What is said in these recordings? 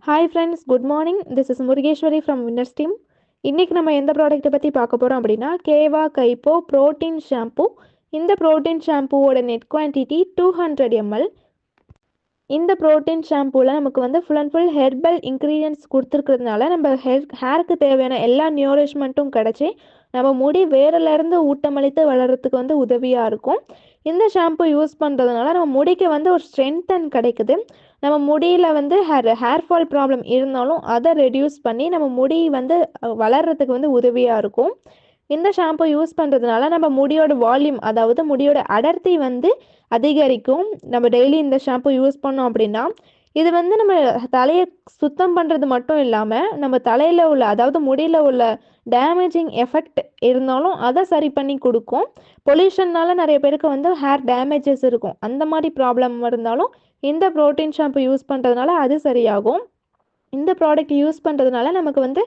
Hi friends, good morning. This is Murugeswari from winners team. இன்றைக்கி நம்ம எந்த ப்ராடக்ட்டை பற்றி பார்க்க போகிறோம் அப்படின்னா, கேவா கைப்போ ப்ரோட்டீன் ஷாம்பூ. இந்த ப்ரோட்டீன் ஷாம்பூவோட நெட் குவான்டிட்டி 200 ml. இந்த ப்ரோட்டீன் ஷாம்பூவில் நமக்கு வந்து full and full herbal ingredients கொடுத்துருக்கிறதுனால நம்ம ஹேருக்கு தேவையான எல்லா நியூரிஷ்மெண்ட்டும் கிடச்சி நம்ம முடி வேரிலேருந்து ஊட்டமளித்து வளர்கிறதுக்கு வந்து உதவியாக இருக்கும். இந்த ஷாம்பு யூஸ் பண்ணுறதுனால நம்ம முடிக்கு வந்து ஒரு ஸ்ட்ரென்த்தன் கிடைக்குது. நம்ம முடியில் வந்து ஹேர் ஃபால் ப்ராப்ளம் இருந்தாலும் அதை ரெடியூஸ் பண்ணி நம்ம முடி வந்து வளர்கிறதுக்கு வந்து உதவியாக இருக்கும். இந்த ஷாம்பு யூஸ் பண்ணுறதுனால நம்ம முடியோட வால்யூம், அதாவது முடியோட அடர்த்தி வந்து அதிகரிக்கும். நம்ம டெய்லி இந்த ஷாம்பு யூஸ் பண்ணோம் அப்படின்னா இது வந்து நம்ம தலையை சுத்தம் பண்ணுறது மட்டும் இல்லாமல் நம்ம தலையில் உள்ள, அதாவது முடியில் உள்ள டேமேஜிங் எஃபெக்ட் இருந்தாலும் அதை சரி பண்ணி கொடுக்கும். பொல்யூஷன்னால நிறைய பேருக்கு வந்து ஹேர் டேமேஜஸ் இருக்கும். அந்த மாதிரி ப்ராப்ளம் இருந்தாலும் இந்த ப்ரோட்டீன் ஷாம்பு யூஸ் பண்ணுறதுனால அது சரியாகும். இந்த ப்ராடக்ட் யூஸ் பண்ணுறதுனால நமக்கு வந்து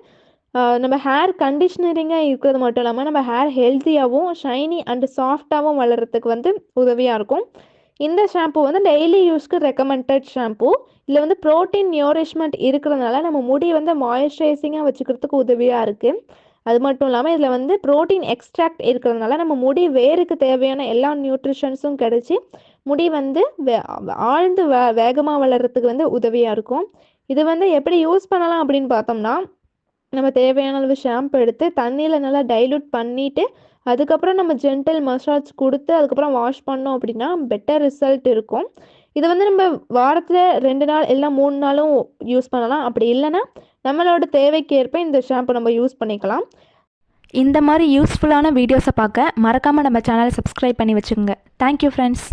நம்ம ஹேர் கண்டிஷ்னரிங்காக இருக்கிறது மட்டும் இல்லாமல் நம்ம ஹேர் ஹெல்த்தியாகவும் ஷைனி அண்டு சாஃப்டாகவும் வளர்கிறதுக்கு வந்து உதவியாக இருக்கும். இந்த ஷாம்பு வந்து டெய்லி யூஸ்க்கு ரெக்கமெண்டட் ஷாம்பு. இதில் வந்து ப்ரோட்டீன் நியூரிஷ்மெண்ட் இருக்கிறதுனால நம்ம முடி வந்து மாய்ஸ்சரைசிங்காக வச்சுக்கிறதுக்கு உதவியாக இருக்குது. அது மட்டும் இல்லாமல் இதில் வந்து ப்ரோட்டீன் எக்ஸ்ட்ராக்ட் இருக்கிறதுனால நம்ம முடி வேருக்கு தேவையான எல்லா நியூட்ரிஷன்ஸும் கிடைச்சி முடி வந்து ஆழ்ந்து வேகமாக வளர்கிறதுக்கு வந்து உதவியாக இருக்கும். இது வந்து எப்படி யூஸ் பண்ணலாம் அப்படின்னு பார்த்தோம்னா, நம்ம தேவையான அளவு ஷாம்பு எடுத்து தண்ணியில் நல்லா டைல்யூட் பண்ணிவிட்டு அதுக்கப்புறம் நம்ம ஜென்டில் மசாஜ் கொடுத்து அதுக்கப்புறம் வாஷ் பண்ணோம் அப்படின்னா பெட்டர் ரிசல்ட் இருக்கும். இது வந்து நம்ம வாரத்தில் 2 நாள் இல்லை 3 நாளும் யூஸ் பண்ணலாம். அப்படி இல்லைன்னா நம்மளோட தேவைக்கு ஏற்ப இந்த ஷாம்பு நம்ம யூஸ் பண்ணிக்கலாம். இந்த மாதிரி யூஸ்ஃபுல்லான வீடியோஸை பார்க்க மறக்காமல் நம்ம சேனலை சப்ஸ்கிரைப் பண்ணி வச்சுக்கோங்க. Thank you friends.